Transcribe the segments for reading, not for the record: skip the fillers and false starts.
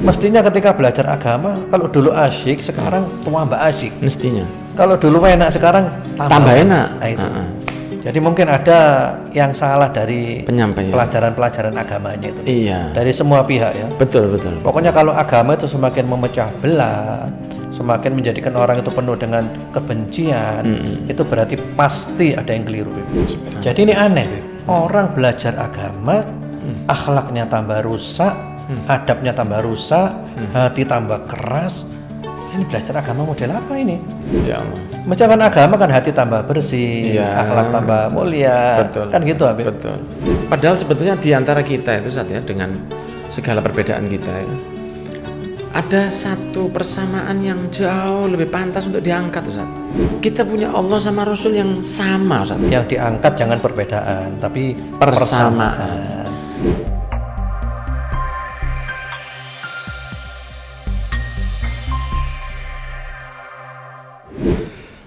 Mestinya ketika belajar agama, kalau dulu asyik, sekarang tambah asyik. Mestinya. Kalau dulu enak, sekarang Tambah enak. Nah, itu. Jadi mungkin ada yang salah dari Penyampaian. pelajaran-pelajaran agamanya itu. Iya. Dari semua pihak ya. Betul. Pokoknya kalau agama itu semakin memecah belah, semakin menjadikan orang itu penuh dengan kebencian, itu berarti pasti ada yang keliru. Jadi ini aneh, Beb. Orang belajar agama, akhlaknya tambah rusak, adabnya tambah rusak, hati tambah keras. Ini belajar agama model apa ini? Ya Allah. Misalkan agama kan hati tambah bersih, akhlak tambah mulia, Betul. kan gitu, Habib? Betul. Padahal sebetulnya di antara kita itu saat ya, dengan segala perbedaan kita ya, ada satu persamaan yang jauh lebih pantas untuk diangkat, Ustaz. Kita punya Allah sama Rasul yang sama, Ustaz. Yang diangkat jangan perbedaan, tapi persamaan.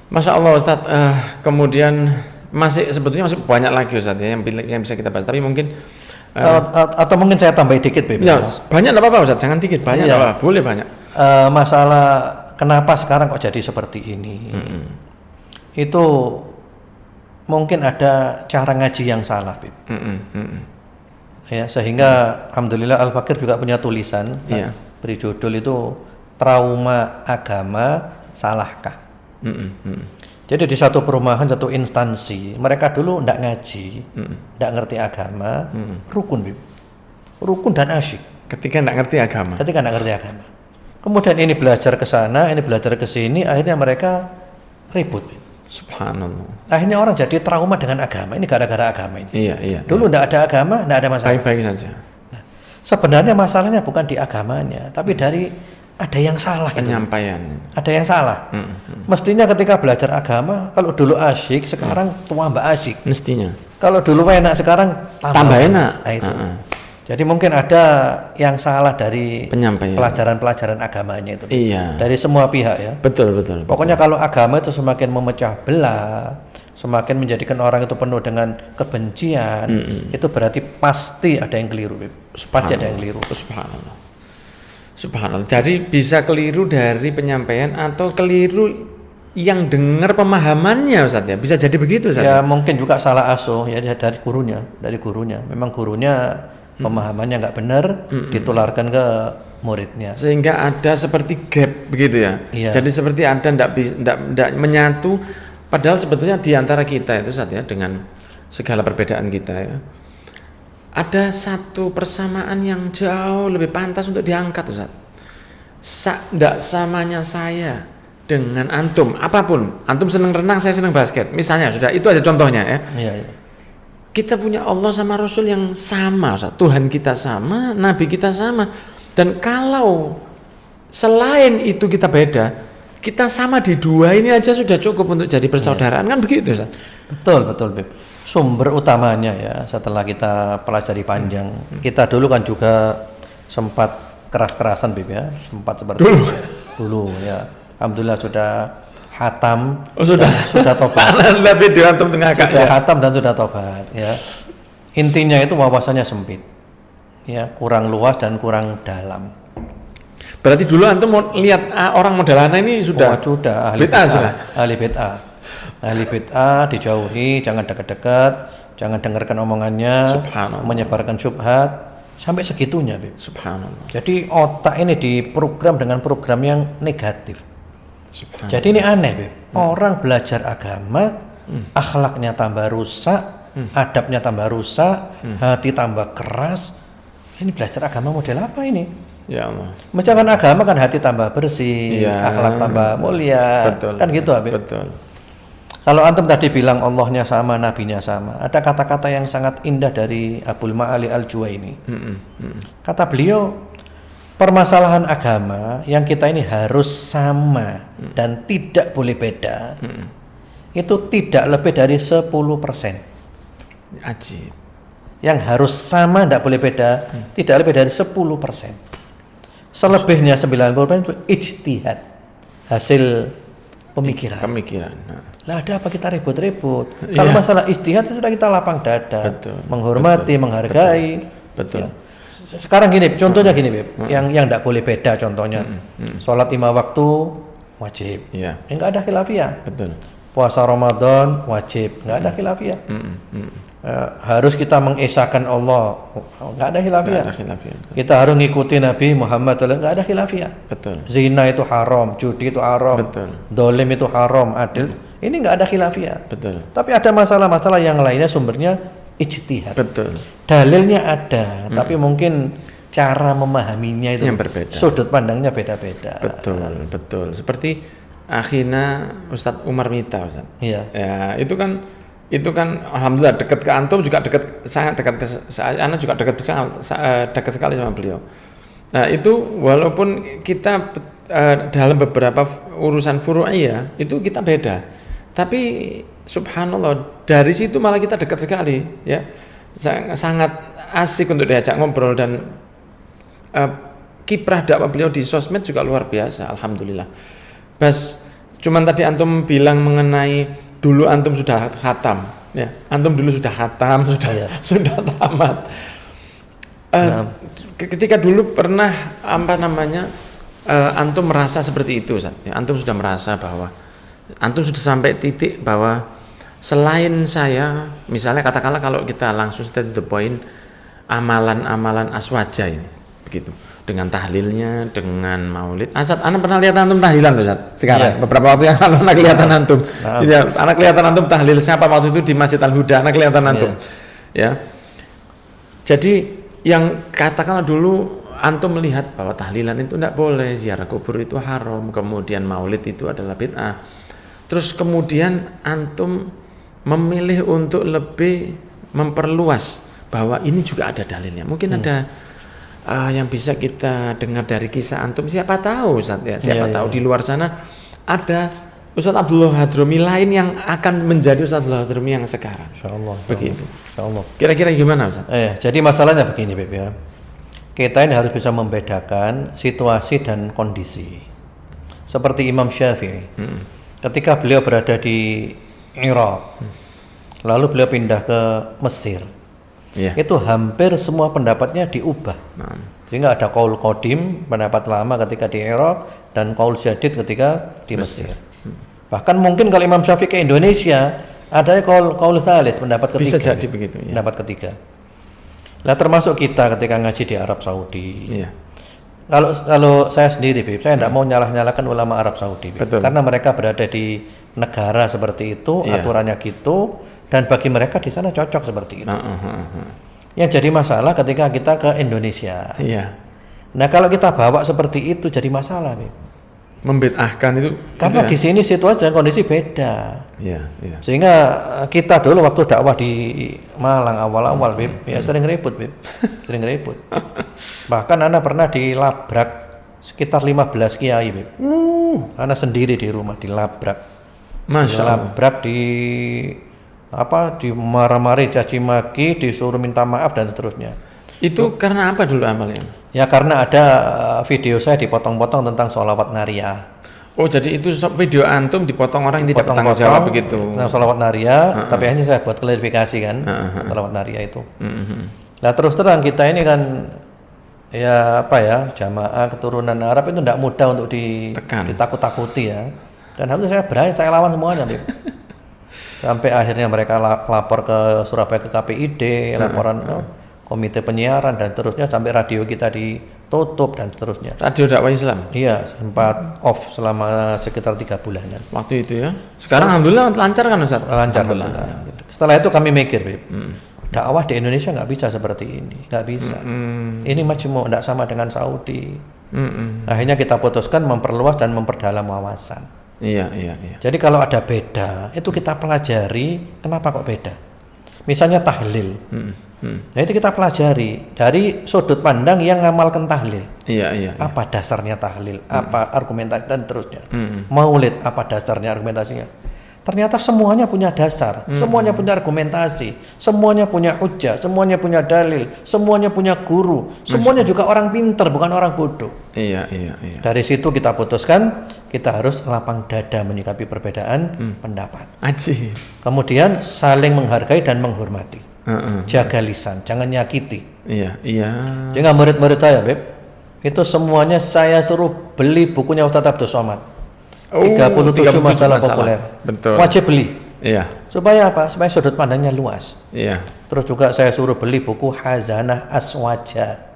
Masya Allah Ustaz, kemudian sebetulnya masih banyak lagi Ustaz ya yang bisa kita bahas, tapi mungkin atau mungkin saya tambah dikit, Beb. Ya, banyak enggak apa-apa Ustaz, jangan dikit, banyak enggak apa-apa, boleh banyak. Masalah kenapa sekarang kok jadi seperti ini? Itu mungkin ada cara ngaji yang salah, Beb. Ya, sehingga alhamdulillah Al-Fakir juga punya tulisan, beri judul itu Trauma Agama Salahkah? Jadi di satu perumahan, satu instansi, mereka dulu ndak ngaji, ndak ngerti agama, rukun, Bib. Rukun dan asyik. Ketika ndak ngerti agama. Kemudian ini belajar ke sana, ini belajar ke sini, akhirnya mereka ribut, Bib. Subhanallah. Akhirnya orang jadi trauma dengan agama. Ini gara-gara agama ini. Iya. Dulu ndak ada agama, ndak ada masalah. Baik-baik saja. Nah, sebenarnya masalahnya bukan di agamanya, tapi dari ada yang salah penyampaian. Ada yang salah. Mestinya ketika belajar agama, kalau dulu asyik, sekarang tambah asyik. Mestinya. Kalau dulu enak, sekarang tambah enak. Nah, itu. Jadi mungkin ada yang salah dari penyampaian. Pelajaran-pelajaran agamanya itu. Iya. Dari semua pihak ya. Betul. Pokoknya kalau agama itu semakin memecah belah, semakin menjadikan orang itu penuh dengan kebencian, itu berarti pasti ada yang keliru, pasti ada yang keliru. Subhanallah. Jadi bisa keliru dari penyampaian atau keliru yang dengar pemahamannya, Ustaz ya. Bisa jadi begitu, Ustaz. Ya, mungkin juga salah asuh ya dari gurunya. Memang gurunya pemahamannya nggak benar, ditularkan ke muridnya. Sehingga ada seperti gap begitu ya. Iya. Jadi seperti ada ndak menyatu, padahal sebetulnya di antara kita itu, Ustaz ya, dengan segala perbedaan kita ya, ada satu persamaan yang jauh lebih pantas untuk diangkat, Ustaz. Ndak samanya saya dengan antum, apapun. Antum senang renang, saya senang basket. Misalnya, sudah itu ada contohnya ya. Iya. Kita punya Allah sama Rasul yang sama, Ustaz. Tuhan kita sama, Nabi kita sama. Dan kalau selain itu kita beda, kita sama di dua ini aja sudah cukup untuk jadi persaudaraan, kan begitu, Ustaz? Betul, Beb. Sumber utamanya ya, setelah kita pelajari panjang, kita dulu kan juga sempat keras-kerasan, Beb ya, sempat seperti dulu ya. Alhamdulillah sudah hatam, sudah tobat. Lihat video antum tengah sudah hatam dan sudah tobat ya. Intinya itu wawasannya sempit, ya, kurang luas dan kurang dalam. Berarti dulu antum mau lihat orang modelana ini sudah ahli bid'ah dijauhi, jangan dekat-dekat, jangan dengarkan omongannya, menyebarkan syubhat, sampai segitunya, Beb. Subhanallah. Jadi otak ini diprogram dengan program yang negatif. Jadi ini aneh, Beb. Orang belajar agama, akhlaknya tambah rusak, adabnya tambah rusak, hati tambah keras. Ini belajar agama model apa ini? Ya Allah. Misalkan agama kan hati tambah bersih, akhlak tambah mulia, kan gitu, Habib. Betul. Kalau antum tadi bilang Allahnya sama, Nabinya sama, ada kata-kata yang sangat indah dari Abul Ma'ali Al-Juwaini. Kata beliau, permasalahan agama yang kita ini harus sama dan tidak boleh beda, itu tidak lebih dari 10%. Ajib. Yang harus sama, tidak boleh beda, tidak lebih dari 10%. Selebihnya 90% itu ijtihad, hasil pemikiran. Lah ada apa kita ribut-ribut? Kalau masalah ijtihad sudah kita lapang dada, menghormati, menghargai. Betul. Ya. Sekarang gini, contohnya gini, Beb. Yang enggak boleh beda contohnya. Sholat 5 waktu wajib. Iya. Enggak ada khilafiyah. Betul. Puasa Ramadan wajib, enggak ada khilafiyah. Harus kita mengesahkan Allah, enggak ada khilafiyah. Nggak ada khilafiyah, betul. Kita harus ngikuti Nabi Muhammad, enggak ada khilafiyah. Betul. Zina itu haram, judi itu haram, Betul. dolim itu haram, adil. Ini enggak ada khilafiyah. Betul. Tapi ada masalah-masalah yang lainnya sumbernya ijtihad. Betul. Dalilnya ada, tapi mungkin cara memahaminya itu Yang berbeda. sudut pandangnya beda-beda. Betul, betul. Seperti akhirnya Ustadz Umar Mita, Ustadz. Iya. Ya, itu kan alhamdulillah dekat ke antum, juga sangat dekat ke saya, anak juga dekat sekali sama beliau. Nah, itu walaupun kita dalam beberapa urusan furu'iyah itu kita beda. Tapi subhanallah dari situ malah kita dekat sekali, ya. Sangat asik untuk diajak ngobrol, dan kiprah dakwah beliau di sosmed juga luar biasa, alhamdulillah. Bas, cuman tadi antum bilang mengenai dulu antum sudah khatam, ya. Antum dulu sudah khatam, sudah tamat. Ketika dulu pernah antum merasa seperti itu, Ustaz. Ya, antum sudah merasa bahwa antum sudah sampai titik bahwa selain saya, misalnya katakanlah kalau kita langsung straight to the point, amalan-amalan aswaja ya, begitu. Dengan tahlilnya, dengan maulid. Anak pernah lihat antum tahlilan loh, Ustaz? Sekarang beberapa waktu yang lalu anak kelihatan antum. Ya, anak kelihatan antum tahlil siapa waktu itu di Masjid Al-Huda, anak kelihatan antum. Ya. Jadi yang katakanlah dulu antum melihat bahwa tahlilan itu tidak boleh, ziarah kubur itu haram, kemudian maulid itu adalah bid'ah. Terus kemudian antum memilih untuk lebih memperluas bahwa ini juga ada dalilnya. Mungkin ada yang bisa kita dengar dari kisah antum, siapa tahu Ustaz, ya, siapa tahu di luar sana ada Ustaz Abdullah Hadromi lain yang akan menjadi Ustaz Abdullah Hadromi yang sekarang. Insyaallah. Begitu. Insyaallah. Kira-kira gimana, Ustaz? Jadi masalahnya begini, Beb, ya. Kita ini harus bisa membedakan situasi dan kondisi. Seperti Imam Syafi'i. Ketika beliau berada di Irak, lalu beliau pindah ke Mesir. Itu hampir semua pendapatnya diubah. Sehingga ada qaul qadim, pendapat lama ketika di Irak, dan qaul jadid ketika di Mesir. Bahkan mungkin kalau Imam Syafi'i ke Indonesia, ada qaul tsalits, pendapat ketiga. Bisa jadi begitu, ya. Pendapat ketiga. Nah, termasuk kita ketika ngaji di Arab Saudi. Iya. Kalau saya sendiri, Bib, saya tidak mau nyalah-nyalahkan ulama Arab Saudi, Bib. Karena mereka berada di negara seperti itu, aturannya gitu, dan bagi mereka di sana cocok seperti itu. Yang jadi masalah ketika kita ke Indonesia. Nah, kalau kita bawa seperti itu jadi masalah, Bib. Membid'ahkan itu. Karena di sini situasi dan kondisi beda. Sehingga kita dulu waktu dakwah di Malang awal-awal, Bib, ya sering ribut, Bib. Sering ribut. Bahkan Ana pernah dilabrak sekitar 15 kiai, Bib. Ana sendiri di rumah dilabrak. Masya Allah. Dilabrak, dimarah-marahi, caci maki, disuruh minta maaf dan seterusnya. Itu karena apa dulu amalnya? Ya karena ada video saya dipotong-potong tentang sholawat nariyah. Oh, jadi itu video antum dipotong orang yang tidak bertanggung jawab begitu. Tentang sholawat nariyah, tapi hanya saya buat klarifikasi kan, sholawat nariyah itu. Nah, terus terang kita ini kan jamaah keturunan Arab itu tidak mudah untuk ditakut-takuti ya. Dan alhamdulillah saya berani, saya lawan semuanya. Sampai akhirnya mereka lapor ke Surabaya ke KPID, laporan komite penyiaran dan seterusnya, sampai radio kita ditutup dan seterusnya. Radio dakwah Islam? Iya, sempat off selama sekitar 3 bulanan. Waktu itu ya? Sekarang alhamdulillah lancar kan, Ustaz? Lancar. Setelah itu kami mikir, Bib, dakwah di Indonesia nggak bisa seperti ini, nggak bisa. Ini majmu', nggak sama dengan Saudi. Akhirnya kita putuskan memperluas dan memperdalam wawasan. Iya. Jadi kalau ada beda, itu kita pelajari kenapa kok beda. Misalnya tahlil. Nah, itu kita pelajari dari sudut pandang yang ngamalkan tahlil. Iya. Apa dasarnya tahlil? Apa argumentasi dan terusnya. Maulid, apa dasarnya argumentasinya? Ternyata semuanya punya dasar, semuanya punya argumentasi, semuanya punya hujjah, semuanya punya dalil, semuanya punya guru, semuanya juga orang pintar, bukan orang bodoh. Iya. Dari situ kita putuskan kita harus lapang dada menyikapi perbedaan pendapat. Aji. Kemudian saling menghargai dan menghormati. Jaga lisan, jangan nyakiti. Iya, iya. Jangan murid-murid saya, Beb. Itu semuanya saya suruh beli bukunya Ustadz Abdul Somad. 37 masalah populer. Betul. Wajib beli. Iya. Supaya apa? Supaya sudut pandangnya luas. Iya. Terus juga saya suruh beli buku Hazanah Aswaja.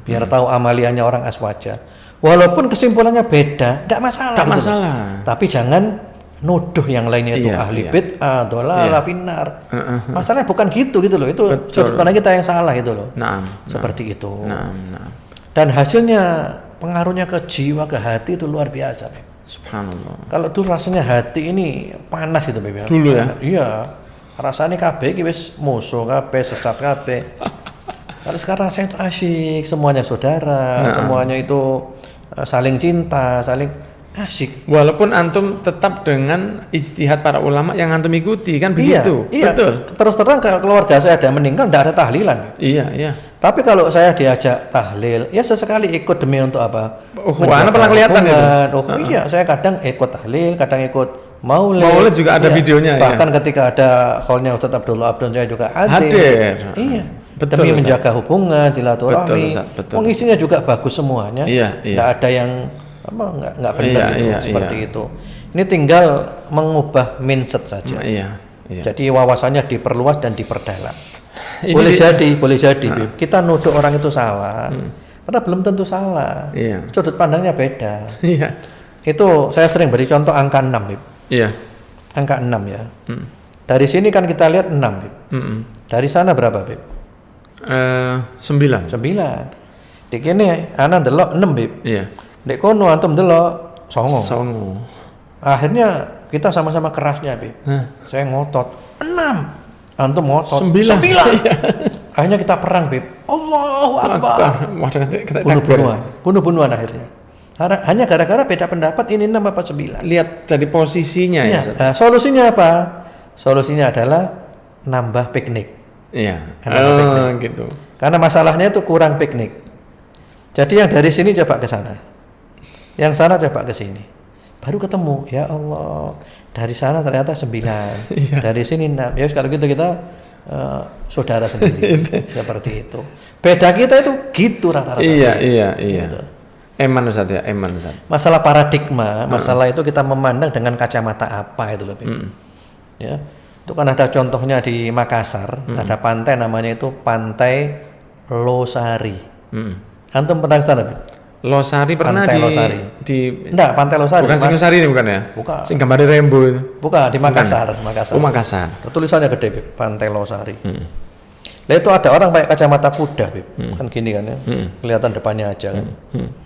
Biar tahu amaliannya orang Aswaja. Walaupun kesimpulannya beda, nggak masalah. Nggak gitu masalah. Tapi jangan nuduh yang lainnya itu ahli bid'ah, dolala, finnar. Masalahnya bukan gitu loh. Itu sudut pandang kita yang salah gitu loh. Seperti itu. Dan hasilnya pengaruhnya ke jiwa, ke hati itu luar biasa, Beb. Subhanallah. Kalau dulu rasanya hati ini panas gitu, Beb. Dulu ya? Iya. Rasanya kabeh iki wis musuh kabeh, sesat kabeh. Kalau sekarang saya itu asyik, semuanya saudara, semuanya itu saling cinta, saling asyik. Walaupun antum tetap dengan ijtihad para ulama yang antum ikuti kan begitu. Iya. Betul. Terus terang kalau keluarga saya ada meninggal tidak ada tahlilan. Iya, iya. Tapi kalau saya diajak tahlil, ya sesekali ikut demi untuk apa? Mana pernah kelihatan itu? Iya, saya kadang ikut tahlil, kadang ikut maulid. Maulid juga ada videonya. Bahkan ketika ada haulnya Ustadz Abdullah Abdul, saya juga hadir. Iya. Betul, demi menjaga hubungan, silaturahmi. Betul. Isinya juga bagus semuanya. Iya. Nggak ada yang nggak benar seperti itu. Ini tinggal mengubah mindset saja. Iya. Jadi wawasannya diperluas dan diperdalam. Boleh jadi, Bib. Kita nuduh orang itu salah, padahal belum tentu salah. Iya. Sudut pandangnya beda. Iya. Itu saya sering beri contoh angka 6, Bib. Iya. Angka 6 ya. Dari sini kan kita lihat 6, Bib. Dari sana berapa, Bib? 9. Di kene ana ndelok 6, Bib. Iya. Dek kono antum ndelok 9. Akhirnya kita sama-sama kerasnya, Bib. Saya ngotot 6. Antum ngotot 9. Akhirnya kita perang, Bib. Allahu Akbar. Bunuh-bunuhan akhirnya. Hanya gara-gara beda pendapat ini 6 apa 9. Lihat dari posisinya ya. Nah, solusinya apa? Solusinya adalah nambah piknik. Iya. Gitu. Karena masalahnya itu kurang piknik. Jadi yang dari sini coba ke sana. Yang sana coba ke sini. Baru ketemu, ya Allah. Dari sana ternyata 9. Dari sini 6. Ya kalau gitu kita saudara sendiri. Seperti itu. Beda kita itu gitu rata-rata. Iya. Gitu. Eman Ustaz ya, Ustaz. Masalah paradigma, masalah itu kita memandang dengan kacamata apa itu lebih. Ya. Itu kan ada contohnya di Makassar, ada pantai namanya itu Pantai Losari. Antum pernah ke sana, Bib? Losari pernah Pantai Losari. Enggak, Pantai Losari. Bukan Singosari ini bukan ya? Bukan. Sing gambarnya rainbow itu. Bukan, di Makassar. Oh, Makassar. Tulisannya gede, Bib. Pantai Losari. Nah, itu ada orang pakai kacamata kuda, Bib. Kan gini kan ya. Kelihatan depannya aja kan.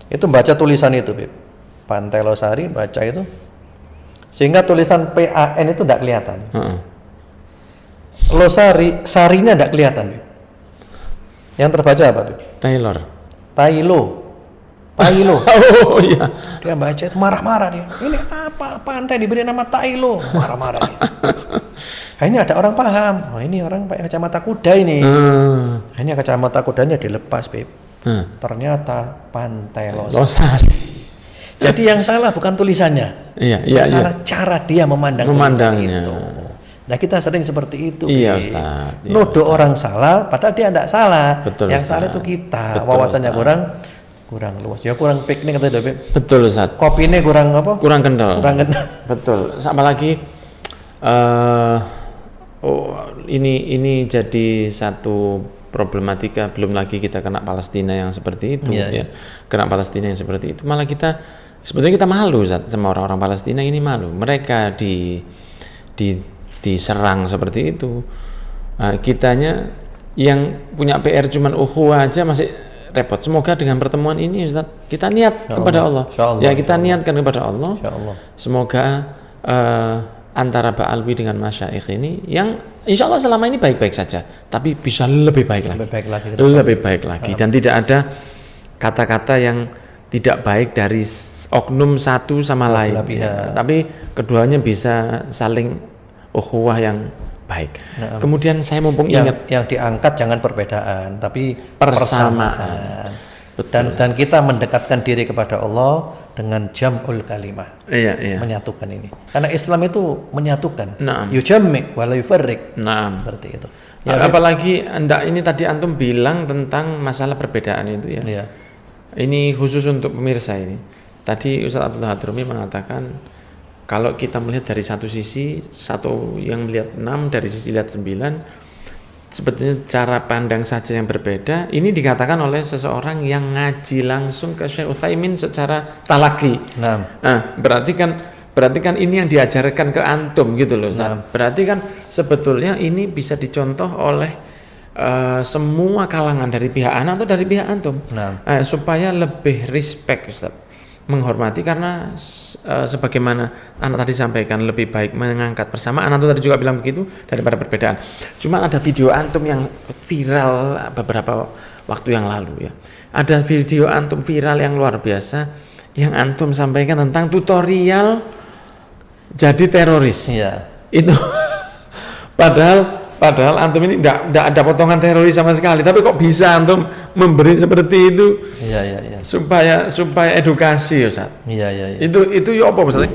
Itu baca tulisan itu, Bib. Pantai Losari, baca itu. Sehingga tulisan PAN itu enggak kelihatan. Losari, sarinya enggak kelihatan, Bib. Yang terbaca apa, Bib? Tailo. Oh iya. Dia baca itu marah-marah dia. Ini apa? Pantai diberi nama Tailo. Marah-marah dia. Akhirnya ada orang paham. Oh ini orang pakai kacamata kuda ini. Akhirnya kacamata kudanya dilepas, Beb. Ternyata Pantai Losari. Jadi yang salah bukan tulisannya. Salah cara dia memandangnya itu. Nah kita sering seperti itu. Iya Ustaz. Nuduh orang salah, padahal dia tidak salah. Betul, yang Ustaz. salah itu kita. Wawasannya kurang luas. Ya kurang piknik kata Beb. Betul Ustaz. Kopinya kurang apa? Kurang kental. Betul. Sama lagi ini jadi satu problematika. Belum lagi kita kena Palestina yang seperti itu ya. Kena Palestina yang seperti itu. Malah kita sebetulnya kita malu Ustaz, sama orang-orang Palestina ini malu. Mereka diserang seperti itu. Kitanya yang punya PR cuman aja masih repot. Semoga dengan pertemuan ini Ustaz, kita niat kepada Allah. Ya kita niatkan kepada Allah. Semoga antara Pak Alwi dengan Masyaikh ini yang insya Allah selama ini baik-baik saja, tapi bisa lebih baik lagi. Dan tidak ada kata-kata yang tidak baik dari oknum satu sama lain. Tapi keduanya bisa saling ukhuwah yang baik. Kemudian saya mumpung ingat yang diangkat jangan perbedaan, tapi persamaan. Dan kita mendekatkan diri kepada Allah dengan jam'ul kalimah. Iya, iya. Menyatukan ini. Karena Islam itu menyatukan. Naam. Yujammi' wa la yufarriq. Nah, Seperti itu. apalagi ini tadi antum bilang tentang masalah perbedaan itu ya. Iya. Ini khusus untuk pemirsa ini. Tadi Ustaz Abdullah Hadromi mengatakan kalau kita melihat dari satu sisi, satu yang melihat 6, dari sisi lihat 9, sebetulnya cara pandang saja yang berbeda. Ini dikatakan oleh seseorang yang ngaji langsung ke Syekh Utsaimin secara talaki. Nah, Berarti kan ini yang diajarkan ke antum gitu loh, Ustaz. Berarti kan sebetulnya ini bisa dicontoh oleh semua kalangan dari pihak anak atau dari pihak antum. Supaya lebih respect, Ustaz. Menghormati, karena sebagaimana anak tadi sampaikan, lebih baik mengangkat persamaan, anak tadi juga bilang begitu, daripada perbedaan. Cuma ada video antum yang viral beberapa waktu yang lalu ya. Ada video antum viral yang luar biasa yang antum sampaikan tentang tutorial jadi teroris. iya. Itu padahal antum ini tidak ada potongan teroris sama sekali, tapi kok bisa antum memberi seperti itu? Iya. Supaya edukasi, Ustaz. Iya. Itu ya apa, Ustaz?